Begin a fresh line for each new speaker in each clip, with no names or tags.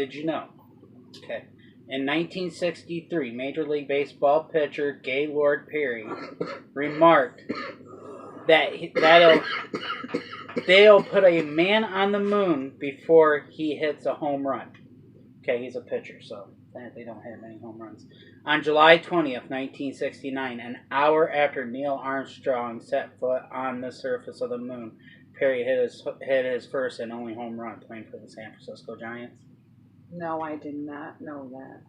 Did you know? Okay. In 1963, Major League Baseball pitcher Gaylord Perry remarked that they'll put a man on the moon before he hits a home run. Okay, he's a pitcher, so they don't hit many home runs. On July 20th, 1969, an hour after Neil Armstrong set foot on the surface of the moon, Perry hit his first and only home run playing for the San Francisco Giants.
No, I did not know that.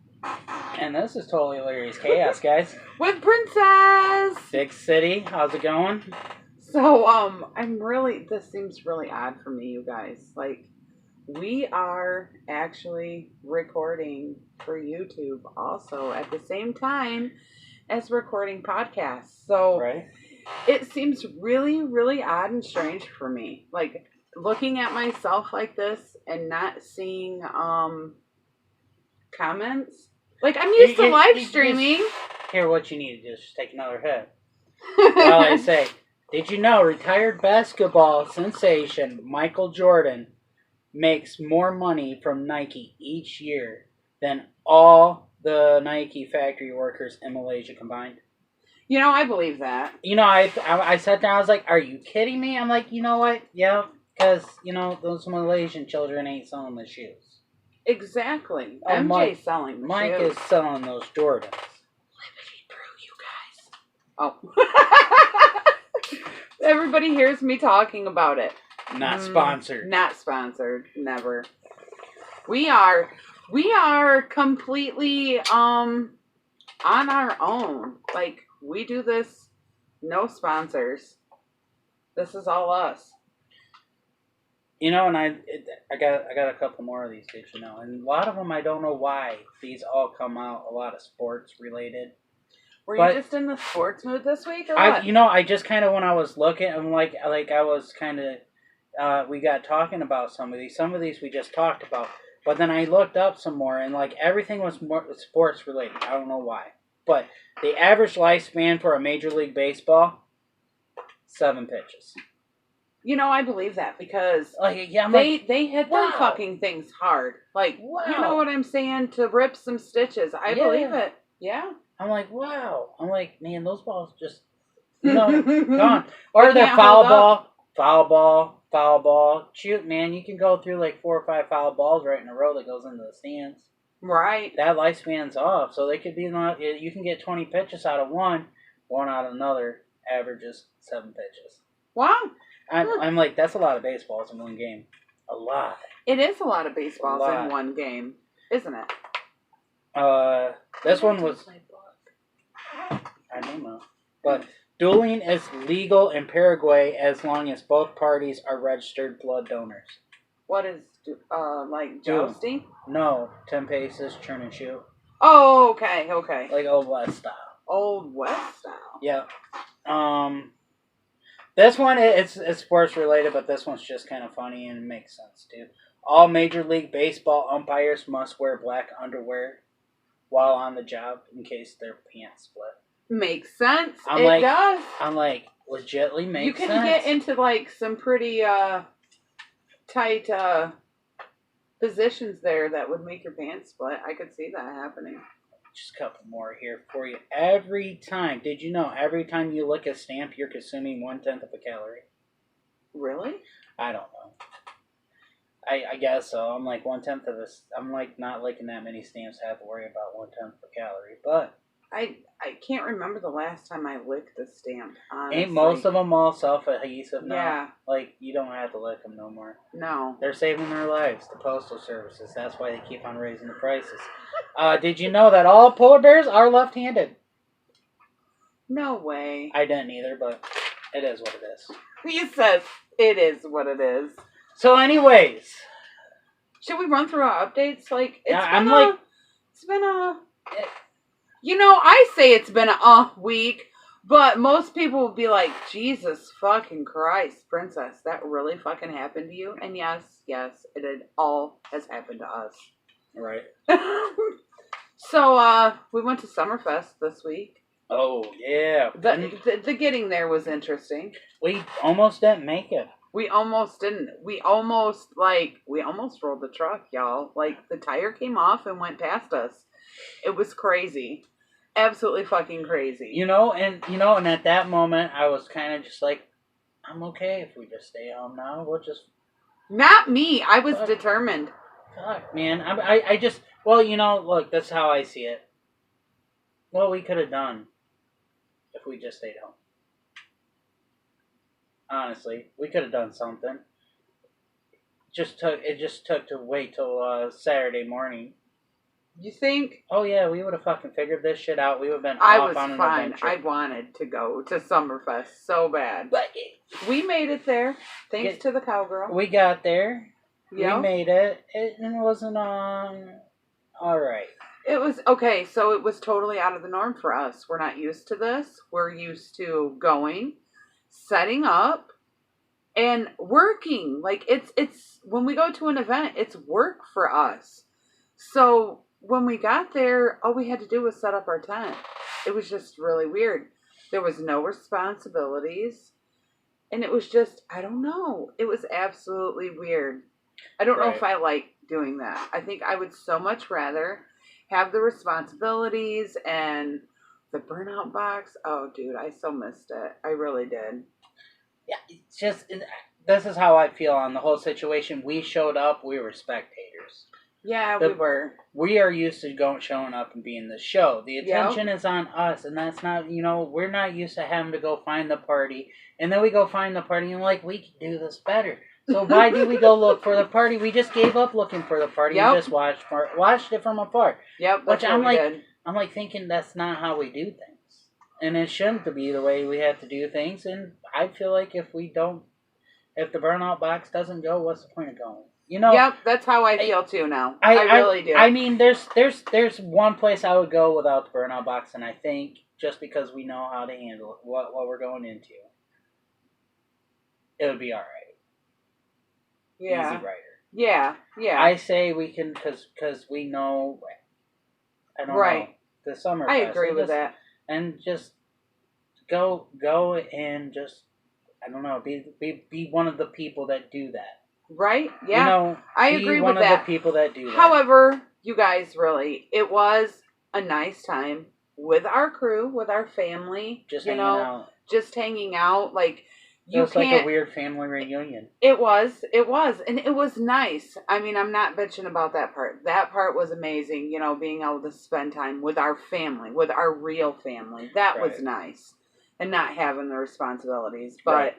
And this is totally hilarious chaos, guys.
With Princess!
Big City, how's it going?
So, this seems really odd for me, you guys. Like, we are actually recording for YouTube also at the same time as recording podcasts. So,
right.
It seems really, really odd and strange for me. Like, looking at myself like this and not seeing comments. Like, I'm used to live streaming.
Here, what you need to do is just take another hit. Well, I say, did you know retired basketball sensation Michael Jordan makes more money from Nike each year than all the Nike factory workers in Malaysia combined?
You know, I believe that.
You know, I sat down, I was like, are you kidding me? I'm like, you know what? Yeah, because, you know, those Malaysian children ain't selling the shoes.
Exactly.
Oh,
MJ's selling the
Mike
shoes.
is selling those Jordans.
Living through, you guys. Oh. Everybody hears me talking about it.
Not sponsored.
Not sponsored. Never. We are completely on our own. Like, we do this, no sponsors. This is all us.
You know, and I got a couple more of these, did you know? And a lot of them, I don't know why these all come out a lot of sports related.
Were you just in the sports mood this week, or what?
You know, I just kind of, when I was looking, I'm like I was kind of, we got talking about some of these. Some of these we just talked about. But then I looked up some more, and like everything was more sports related. I don't know why. But the average lifespan for a Major League Baseball, 7 pitches.
You know, I believe that because
they
hit them fucking things hard. Like, you know what I'm saying? To rip some stitches. I believe it. Yeah.
I'm like, wow. I'm like, man, those balls just, you know, gone. Or they're foul ball. Shoot, man, you can go through like 4 or 5 foul balls right in a row that goes into the stands.
Right.
That lifespan's off. So they could be, you can get 20 pitches out of one out of another, averages 7 pitches.
Wow.
I'm like, that's a lot of baseballs in one game. A lot.
It is a lot of baseballs in one game, isn't it?
This one was, I don't know, but dueling is legal in Paraguay as long as both parties are registered blood donors.
What is, like jousting?
No, 10 paces, turn and shoot.
Oh, okay.
Like Old West style.
Old West style.
Yeah. This one, it's sports related, but this one's just kind of funny and it makes sense, too. All Major League Baseball umpires must wear black underwear while on the job in case their pants split.
Makes sense.
It
does.
I'm like, legitly makes sense.
You can get into, like, some pretty tight positions there that would make your pants split. I could see that happening.
Just a couple more here for you. Every time, did you know, every time you lick a stamp, you're consuming 1/10 of a calorie?
Really?
I don't know. I guess so. I'm like 1/10 of this. I'm like not licking that many stamps. I have to worry about 1/10 of a calorie. But
I can't remember the last time I licked a stamp, honestly.
Ain't most of them all self-adhesive now?
Yeah.
Like, you don't have to lick them no more.
No.
They're saving their lives, the postal services. That's why they keep on raising the prices. Did you know that all polar bears are left-handed?
No way.
I didn't either, but it is what it is.
He says it is what it is.
So anyways.
Should we run through our updates? Like, you know, I say it's been a week, but most people will be like, Jesus fucking Christ, Princess, that really fucking happened to you? And yes, it all has happened to us.
Right.
So, we went to Summerfest this week.
Oh, yeah.
The getting there was interesting.
We almost didn't make it.
We almost didn't. We almost rolled the truck, y'all. Like, the tire came off and went past us. It was crazy. Absolutely fucking crazy.
And at that moment, I was kind of just like, I'm okay if we just stay home now. We'll just...
Not me. I was
Fuck.
determined.
Fuck, man. I just... Well, look, that's how I see it. What we could have done if we just stayed home. Honestly, we could have done something. It just took to wait till Saturday morning.
You think?
Oh yeah, we would have fucking figured this shit out. We would have been
I
off
was
on an
fine.
adventure.
I wanted to go to Summerfest so bad.
But
we made it there, thanks to the cowgirl.
We got there.
Yep.
We made it. It wasn't all right.
It was okay, so it was totally out of the norm for us. We're not used to this. We're used to going, setting up, and working. Like, it's when we go to an event, it's work for us. So when we got there, all we had to do was set up our tent. It was just really weird. There was no responsibilities, and it was just, I don't know. It was absolutely weird. I don't know if I like doing that. I think I would so much rather have the responsibilities and the burnout box. Oh, dude, I so missed it. I really did.
Yeah, it's just, this is how I feel on the whole situation. We showed up. We were spectators.
Yeah, we were.
We are used to showing up and being the show. The attention is on us, and that's not, we're not used to having to go find the party. And then we go find the party, and we can do this better. So why do we go look for the party? We just gave up looking for the party and just watched it from afar.
Yep, that's what we did.
I'm thinking that's not how we do things. And it shouldn't be the way we have to do things. And I feel like if the burnout box doesn't go, what's the point of going?
Yep, that's how I feel too now. I really do.
I mean, there's one place I would go without the burnout box, and I think just because we know how to handle it, what we're going into, it would be all right.
Yeah.
Easy Rider.
Yeah.
I say we can because we know. I don't know the summer.
I agree with that.
And just go and just I don't know be one of the people that do that.
Right? Yeah. I agree with that.
One of the people that do that.
However, you guys, really, it was a nice time with our crew, with our family.
Just hanging out.
Just hanging out. Like,
it was like a weird family reunion.
It was. And it was nice. I mean, I'm not bitching about that part. That part was amazing, being able to spend time with our family, with our real family. That was nice. And not having the responsibilities. But,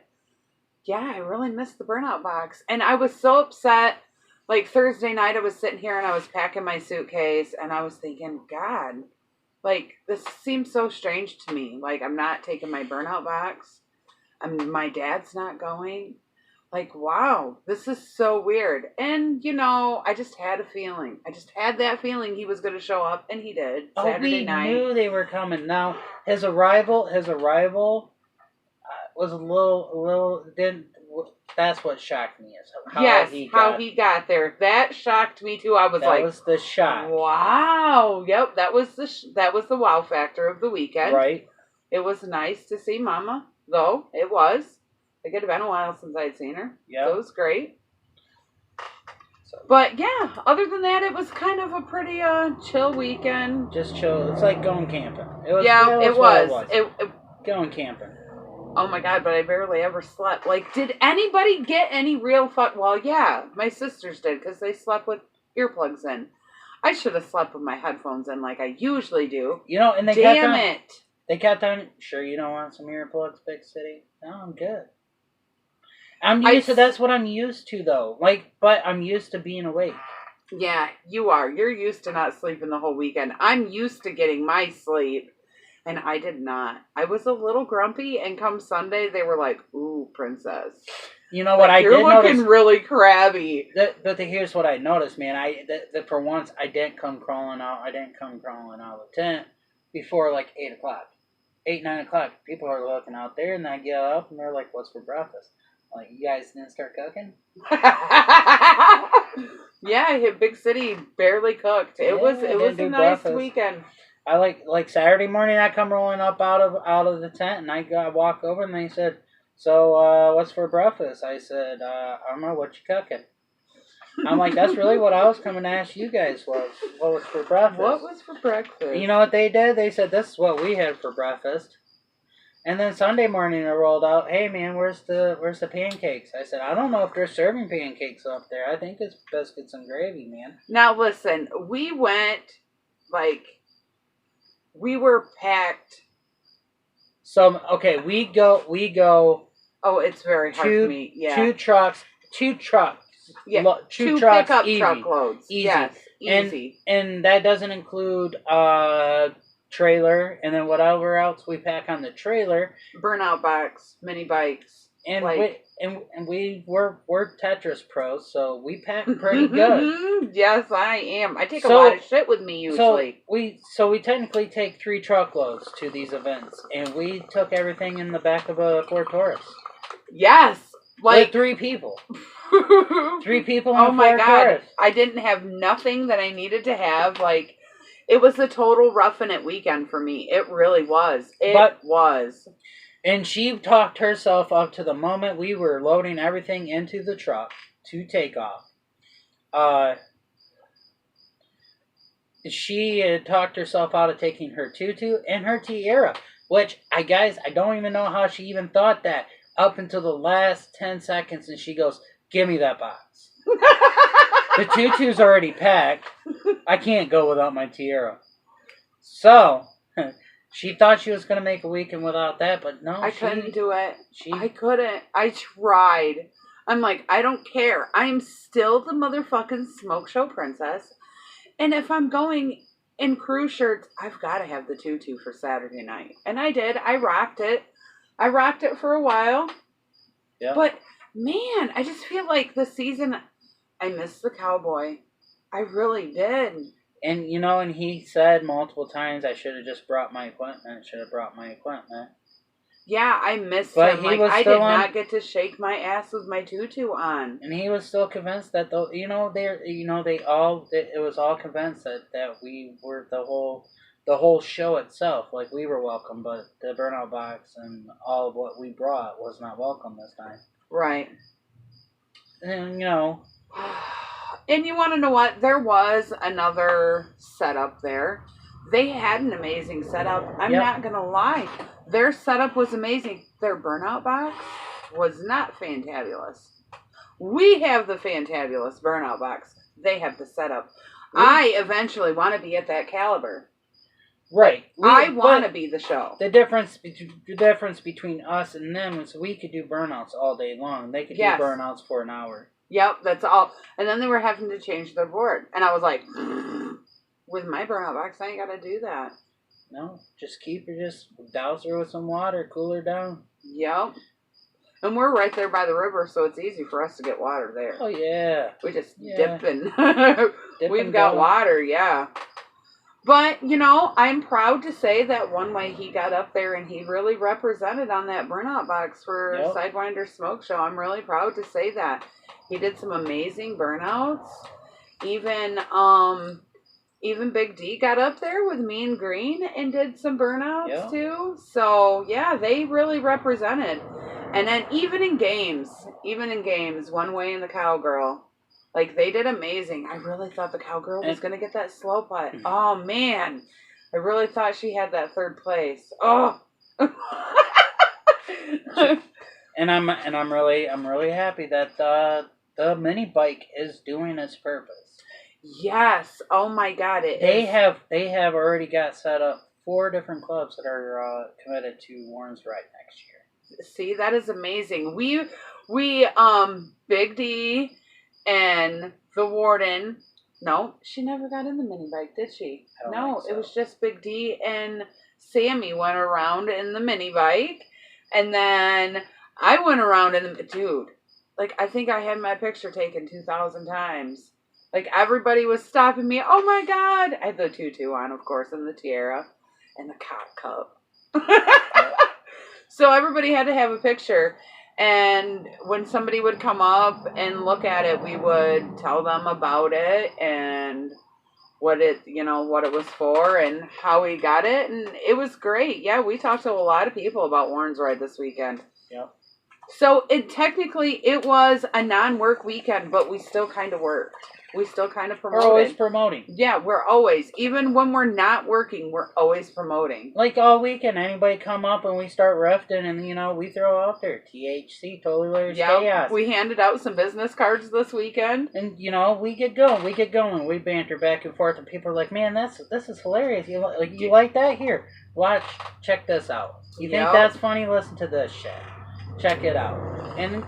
yeah, I really missed the burnout box. And I was so upset. Like, Thursday night, I was sitting here and I was packing my suitcase. And I was thinking, God, like, this seems so strange to me. Like, I'm not taking my burnout box. My dad's not going. Like, wow, this is so weird. And, I just had a feeling. I just had that feeling he was going to show up, and he did. Saturday night.
We knew they were coming. Now, his arrival was a little that's what shocked me. Is how
he got there. That shocked me, too. I was
that was the shock.
Wow. Yep, that was the wow factor of the weekend.
Right.
It was nice to see Mama. Though, it was. It had been a while since I'd seen her. Yeah. So it was great. But, yeah, other than that, it was kind of a pretty chill weekend.
Just chill. It's like going camping. It
was.
Going camping.
Oh, my God, but I barely ever slept. Like, did anybody get any real fun? Well, yeah, my sisters did, because they slept with earplugs in. I should have slept with my headphones in like I usually do.
And they
Damn it.
They kept on, sure you don't want some earplugs, Big City? No, I'm good. I'm used to, that's what I'm used to, though. But I'm used to being awake.
Yeah, you are. You're used to not sleeping the whole weekend. I'm used to getting my sleep, and I did not. I was a little grumpy, and come Sunday, they were like, ooh, princess.
You know what I did
notice? You're looking
notice,
really crabby.
But here's what I noticed, man. For once, I didn't come crawling out. I didn't come crawling out of the tent before, 8 o'clock. 8, 9 o'clock, people are looking out there, and I get up, and they're like, what's for breakfast? I'm like, you guys didn't start cooking?
Yeah, Big City barely cooked. It was a nice weekend.
I like Saturday morning, I come rolling up out of the tent, and I walk over, and they said, So, what's for breakfast? I said, I don't know, what you cooking? I'm like, that's really what I was coming to ask you guys what was for breakfast.
What was for breakfast?
You know what they did? They said, this is what we had for breakfast. And then Sunday morning it rolled out, hey man, where's the pancakes? I said, I don't know if they're serving pancakes up there. I think it's biscuits and gravy, man.
Now listen, we went, we were packed.
So, okay, we go.
Oh, it's very hard for me. Yeah.
Two trucks.
Yeah.
Two trucks,
pickup
easy.
truckloads.
Easy.
Yes, easy.
And that doesn't include trailer and then whatever else we pack on the trailer.
Burnout box, mini bikes.
And we're Tetris pros, so we pack pretty good.
Yes, I am. I take a lot of shit with me usually.
So we technically take 3 truckloads to these events, and we took everything in the back of a Ford Taurus.
Yes,
with 3 people. 3 people in a Ford
my God.
Taurus.
I didn't have nothing that I needed to have. It was a total roughing it weekend for me. It really was. It was.
And she talked herself up to the moment we were loading everything into the truck to take off. She had talked herself out of taking her tutu and her tiara, which I don't even know how she even thought that up until the last 10 seconds, and she goes, give me that box. The tutu's already packed. I can't go without my tiara. So, she thought she was going to make a weekend without that, but no.
I couldn't do it. I couldn't. I tried. I'm like, I don't care. I'm still the motherfucking smoke show princess. And if I'm going in crew shirts, I've got to have the tutu for Saturday night. And I did. I rocked it. I rocked it for a while. Yeah. But, man, I just feel like this season, I miss the cowboy. I really did.
And, and he said multiple times, I should have just brought my equipment.
Yeah, I missed him. I did not get to shake my ass with my tutu on.
And he was still convinced that, it was all convinced that we were the whole show itself. Like, we were welcome, but the burnout box and all of what we brought was not welcome this time.
Right.
And,
And you want to know what? There was another setup there. They had an amazing setup. I'm not going to lie. Their setup was amazing. Their burnout box was not fantabulous. We have the fantabulous burnout box. They have the setup. I eventually want to be at that caliber.
Right.
I want to be the show.
The difference between us and them is we could do burnouts all day long. They could do burnouts for an hour.
Yep, that's all. And then they were having to change their board. And I was like, with my burnout box, I ain't got to do that.
No, just douse her with some water, cool her down.
Yep. And we're right there by the river, so it's easy for us to get water there.
Oh, yeah.
We just dip and we've got water, yeah. But, I'm proud to say that one way he got up there and he really represented on that burnout box for Sidewinder Smoke Show. I'm really proud to say that. He did some amazing burnouts. Even Big D got up there with Mean Green and did some burnouts too. So, yeah, they really represented. And then even in games, One Way and the Cowgirl, they did amazing. I really thought the Cowgirl was going to get that slow putt. Oh, man. I really thought she had that 3rd place. Oh.
And I'm really happy that the mini bike is doing its purpose.
Yes. Oh my God.
They have already got set up 4 different clubs that are committed to Warren's Ride next year.
See, that is amazing. We Big D and the Warden. No, she never got in the mini bike, did she? No, it was just Big D and Sammy went around in the mini bike, and then I went around in the dude. I think I had my picture taken 2,000 times. Everybody was stopping me. Oh my God! I had the tutu on, of course, and the tiara, and the cock cup. So everybody had to have a picture. And when somebody would come up and look at it, we would tell them about it and what it was for and how we got it. And it was great. Yeah, we talked to a lot of people about Warren's Ride this weekend.
Yep.
So it was a non-work weekend, but we still kind of worked. We still kind of promoted.
We're always promoting.
Yeah, we're always. Even when we're not working, we're always promoting.
Like all weekend, anybody come up and we start rifting and, we throw out there THC, Totally Hilarious Chaos.
We handed out some business cards this weekend.
And, we get going. We banter back and forth and people are like, man, this is hilarious. You like that? Here, watch, check this out. You think that's funny? Listen to this shit. Check it out. And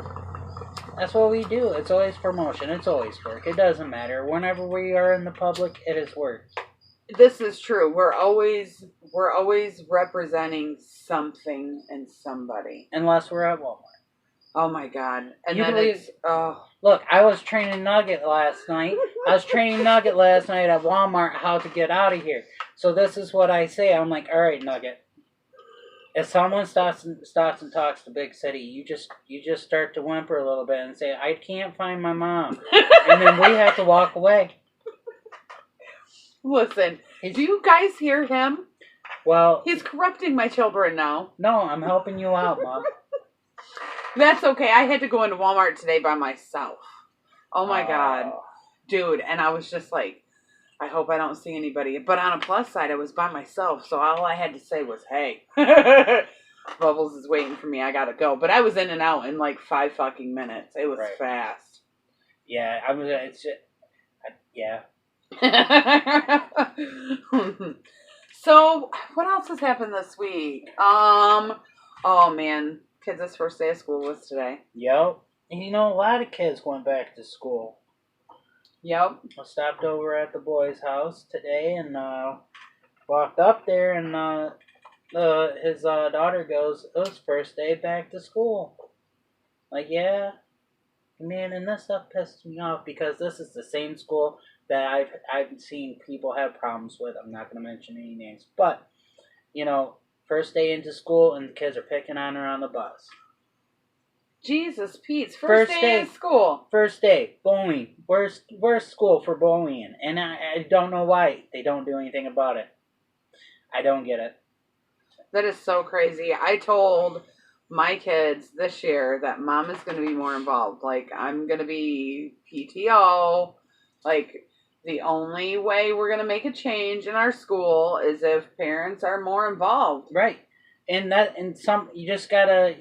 that's what we do. It's always promotion. It's always work. It doesn't matter. Whenever we are in the public, it is work.
This is true. We're always representing something and somebody.
Unless we're at Walmart.
Oh my God. And
you
then
believe, look, I was training Nugget last night. at Walmart how to get out of here. So this is what I say. I'm like, all right, Nugget. If someone stops and talks to Big City, you just start to whimper a little bit and say, I can't find my mom. And then we have to walk away.
Listen, do you guys hear him?
Well,
he's corrupting my children now.
No, I'm helping you out, Mom.
That's okay. I had to go into Walmart today by myself. Oh my God. Dude, and I was just like, I hope I don't see anybody. But on a plus side, I was by myself, so all I had to say was, hey, Bubbles is waiting for me. I gotta go. But I was in and out in like 5 fucking minutes. It was fast.
Yeah, yeah.
So, what else has happened this week? Oh man, kids' first day of school was today.
Yep. And a lot of kids went back to school.
Yep.
I stopped over at the boys' house today and walked up there and his daughter goes, it was first day back to school. Like, yeah. Man, and this stuff pisses me off because this is the same school that I've seen people have problems with. I'm not going to mention any names. But, first day into school and the kids are picking on her on the bus.
Jesus, Pete, first day of school.
First day, bullying. Worst school for bullying. And I don't know why they don't do anything about it. I don't get it.
That is so crazy. I told my kids this year that Mom is going to be more involved. Like, I'm going to be PTO. Like, the only way we're going to make a change in our school is if parents are more involved.
Right. And you just got to,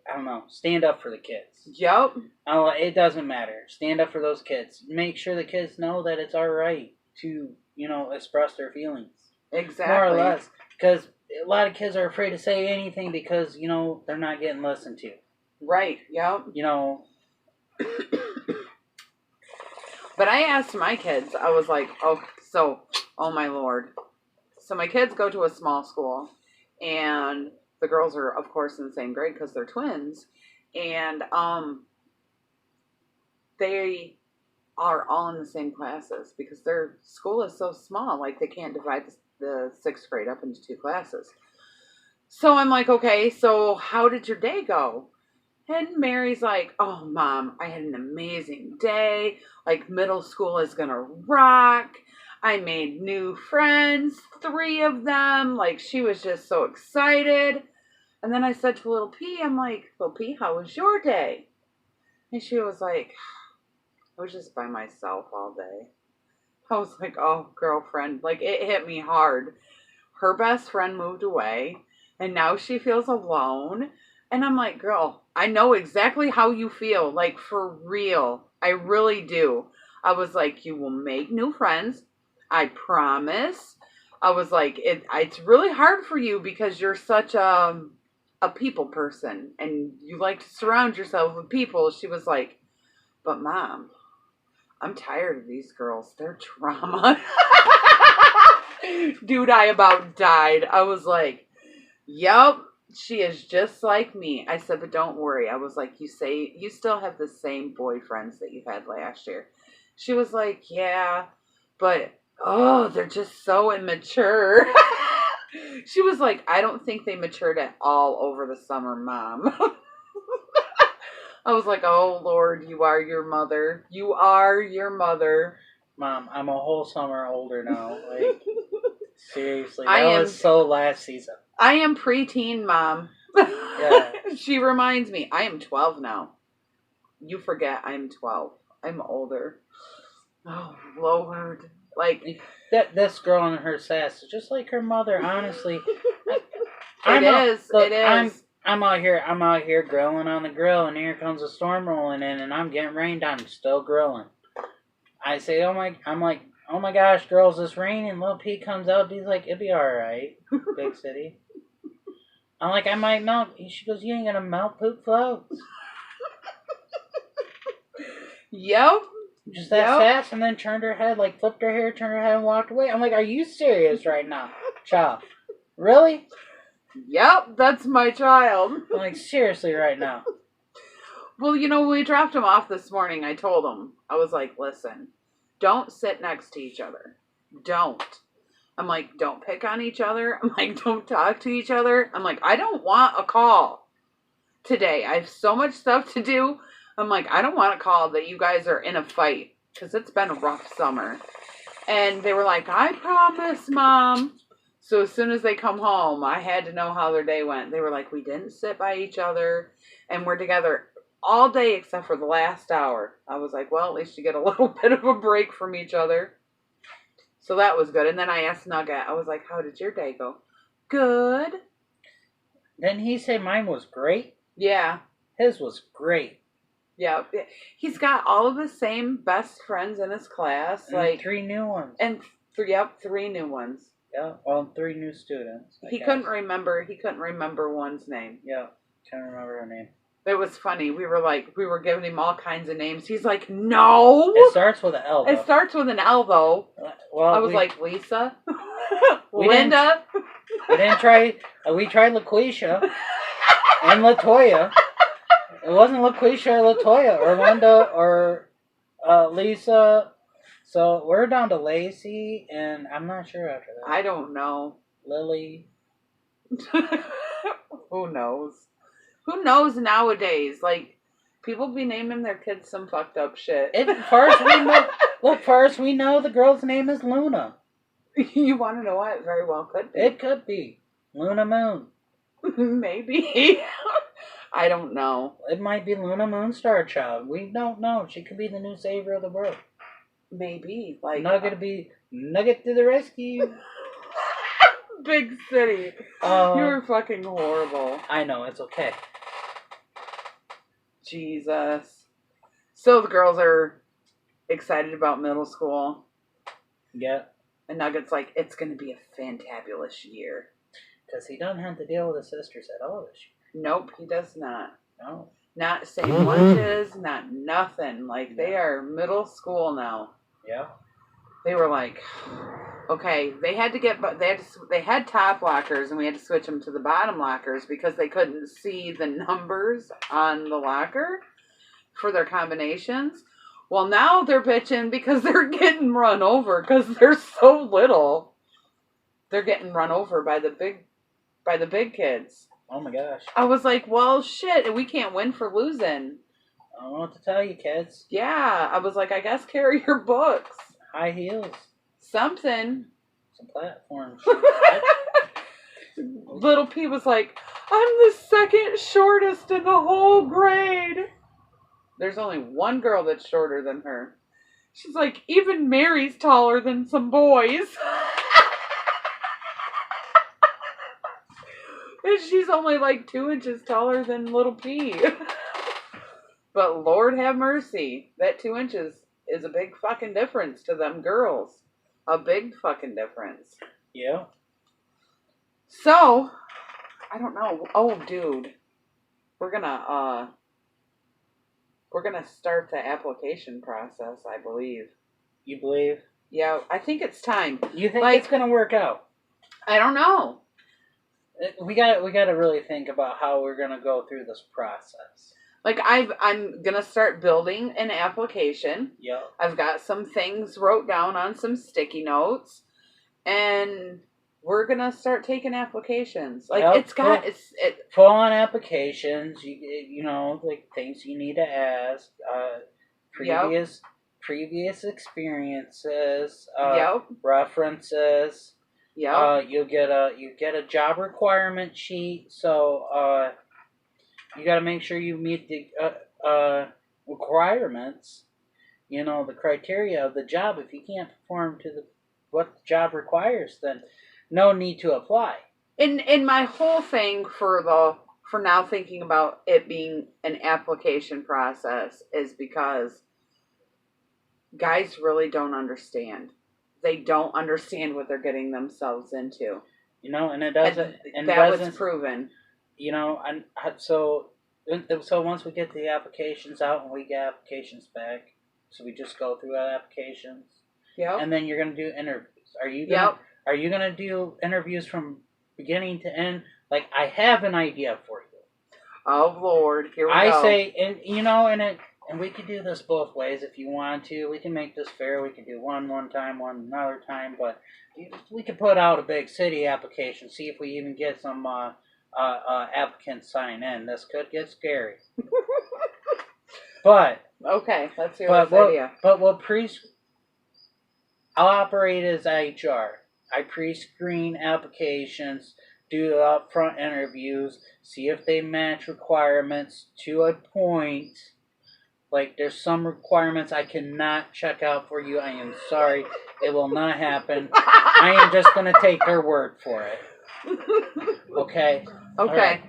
I don't know, stand up for the kids.
Yep.
It doesn't matter. Stand up for those kids. Make sure the kids know that it's all right to, express their feelings.
Exactly.
More or less. Because a lot of kids are afraid to say anything because, they're not getting listened to.
Right. Yep. But I asked my kids, I was like, oh my Lord. So my kids go to a small school, and the girls are, of course, in the same grade because they're twins. And they are all in the same classes because their school is so small. Like, they can't divide the 6th grade up into 2 classes. So I'm like, okay, so how did your day go? And Mary's like, oh, Mom, I had an amazing day. Like, middle school is going to rock. I made new friends, 3 of them. Like, she was just so excited. And then I said to little P, I'm like, little P, how was your day? And she was like, I was just by myself all day. I was like, oh, girlfriend. Like, it hit me hard. Her best friend moved away, and now she feels alone. And I'm like, girl, I know exactly how you feel. Like, for real. I really do. I was like, you will make new friends. I promise. I was like, it's really hard for you because you're such a people person. And you like to surround yourself with people. She was like, but Mom, I'm tired of these girls. They're drama. Dude, I about died. I was like, yep. She is just like me. I said, but don't worry. I was like, you say you still have the same boyfriends that you had last year. She was like, yeah, but, they're just so immature. She was like, I don't think they matured at all over the summer, Mom. I was like, oh, Lord, you are your mother. You are your mother.
Mom, I'm a whole summer older now. Like, seriously. That was so last season.
I am preteen, Mom.
Yeah,
She reminds me, I am 12 now. You forget I'm 12. I'm older. Oh, Lord. Like,
this girl and her sass is just like her mother, honestly.
It is.
I'm out here grilling on the grill, and here comes a storm rolling in, and I'm getting rained on, still grilling. I say, oh my gosh, girls, it's raining. Little Pete comes out, he's like, it'll be alright, big city. I'm like, I might melt. She goes, you ain't gonna melt, poop floats.
Yep.
Just that fast, and then turned her head, like flipped her hair, turned her head, and walked away. I'm like, are you serious right now, child? Really?
Yep, that's my child.
I'm like, seriously right now.
Well, when we dropped him off this morning, I told him, I was like, listen, don't sit next to each other. Don't. I'm like, don't pick on each other. I'm like, don't talk to each other. I'm like, I don't want a call today. I have so much stuff to do. I'm like, I don't want a call that you guys are in a fight, because it's been a rough summer. And they were like, I promise, Mom. So as soon as they come home, I had to know how their day went. They were like, we didn't sit by each other, and we're together all day except for the last hour. I was like, well, at least you get a little bit of a break from each other. So that was good. And then I asked Nugget, I was like, how did your day go? Good.
Didn't he say mine was great?
Yeah.
His was great.
Yeah. He's got all of the same best friends in his class.
And 3 new ones.
And 3 new ones.
Yeah, well, 3 new students.
He couldn't remember one's name.
Yeah, can't remember her name.
It was funny. We were giving him all kinds of names. He's like, no.
It starts with an L.
It starts with an L, though.
Well,
I was like, Lisa, Linda.
We tried LaQuisha and LaToya. It wasn't LaQuisha or LaToya or Linda or Lisa. So we're down to Lacey, and I'm not sure after that.
I don't know.
Lily.
Who knows? Who knows nowadays? Like, people be naming their kids some fucked up shit.
First we know the girl's name is Luna.
You want to know what? It very well could be.
It could be. Luna Moon.
Maybe. I don't know.
It might be Luna Moon Star Child. We don't know. She could be the new savior of the world.
Maybe. Like,
Nugget to the rescue.
Big city. You're fucking horrible.
I know, it's okay.
Jesus. So the girls are excited about middle school.
Yeah.
And Nugget's like, it's going to be a fantabulous year.
Because he doesn't have to deal with his sisters at all this year.
Nope, he does not.
No.
Not same lunches, not nothing. Like, they are middle school now.
Yeah.
They were like, okay, they had top lockers, and we had to switch them to the bottom lockers because they couldn't see the numbers on the locker for their combinations. Well, now they're bitching because they're getting run over because they're so little. They're getting run over by the big kids.
Oh my gosh.
I was like, well, shit, we can't win for losing.
I don't know what to tell you, kids.
Yeah, I was like, I guess carry your books.
High heels.
Something.
Some platforms.
Little P was like, I'm the second shortest in the whole grade. There's only one girl that's shorter than her. She's like, even Mary's taller than some boys. And she's only like 2 inches taller than little P. But Lord have mercy, that 2 inches is a big fucking difference to them girls. A big fucking difference.
Yeah.
So, I don't know. Oh, dude. We're gonna start the application process, I believe.
You believe?
Yeah, I think it's time.
You think it's gonna work out?
I don't know.
We gotta really think about how we're gonna go through this process.
Like, I'm gonna start building an application.
Yeah.
I've got some things wrote down on some sticky notes, and we're gonna start taking applications. Like,
full on applications. You know, like things you need to ask. Previous experiences. References.
Yeah.
You get a job requirement sheet. So You got to make sure you meet the requirements. You know, the criteria of the job. If you can't perform to what the job requires, then no need to apply.
In my whole thing for now thinking about it being an application process is because guys really don't understand. They don't understand what they're getting themselves into.
You know, and it doesn't. And
that was proven.
You know, and so once we get the applications out and we get applications back, so we just go through our applications.
Yeah.
And then you're gonna do interviews. Are you gonna do interviews from beginning to end? Like, I have an idea for you.
Oh Lord, here we go.
I say, and you know, and we could do this both ways if you want to. We can make this fair. We can do one time, one another time, but we could put out a big city application. See if we even get some applicants sign in. This could get scary. But
okay, let's hear this idea.
But I'll operate as HR. I pre-screen applications, do upfront interviews, see if they match requirements to a point. Like, there's some requirements I cannot check out for you. I am sorry. It will not happen. I am just going to take their word for it. Okay?
Okay.
Right.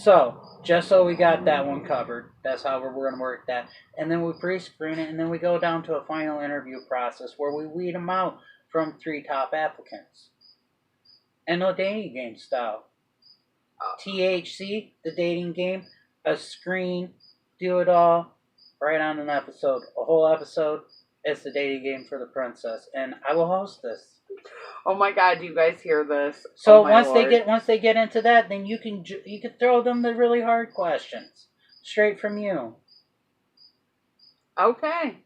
So, just so we got that one covered, that's how we're going to work that. And then we pre-screen it, and then we go down to a final interview process where we weed them out from 3 top applicants. And a dating game style. THC, the dating game, a screen, do it all, right on an episode. A whole episode, it's the dating game for the princess. And I will host this.
Oh my God, do you guys hear this?
So once they get into that, then you can throw them the really hard questions straight from you.
Okay.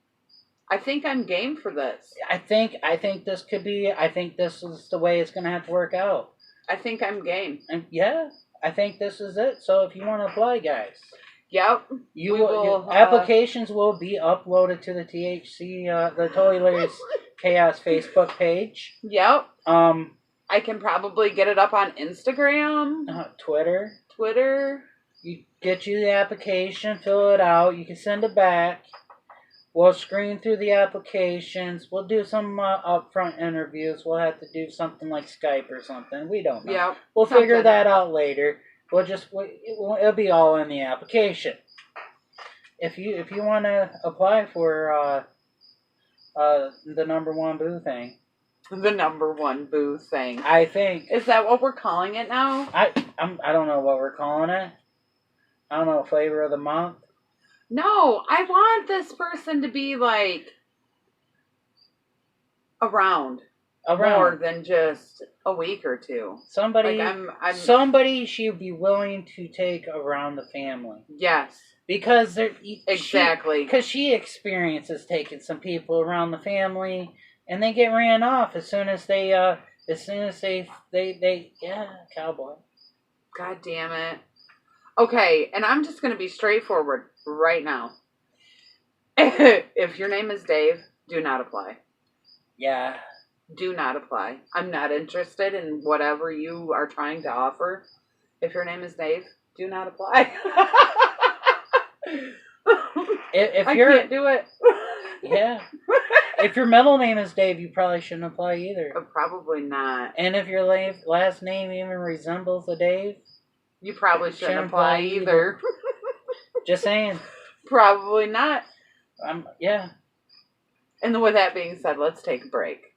I think I'm game for this.
I think this could be. I think this is the way it's going to have to work out.
I think I'm game.
And yeah, I think this is it. So if you want to apply, guys.
Yep.
Applications will be uploaded to the THC, the Totally Hilarious Chaos Facebook page.
Yep. I can probably get it up on Instagram.
Twitter. You get you the application, fill it out. You can send it back. We'll screen through the applications. We'll do some upfront interviews. We'll have to do something like Skype or something. We don't know.
Yep.
We'll figure that out later. It'll be all in the application. If you want to apply for the number one boo thing.
The number one boo thing.
I think.
Is that what we're calling it now?
I don't know what we're calling it. I don't know, flavor of the month.
No, I want this person to be like around more than just a week or two.
Somebody,
like
somebody she'd be willing to take around the family.
Yes,
because
exactly.
Because she experiences taking some people around the family, and they get ran off as soon as they cowboy.
God damn it. Okay, and I'm just going to be straightforward right now. If your name is Dave, do not apply.
Yeah.
Do not apply. I'm not interested in whatever you are trying to offer. If your name is Dave, do not apply.
I
can't do it.
Yeah. If your middle name is Dave, you probably shouldn't apply either.
Probably not.
And if your last name even resembles a Dave,
you probably shouldn't apply either.
Just saying.
Probably not.
Yeah.
And with that being said, let's take a break.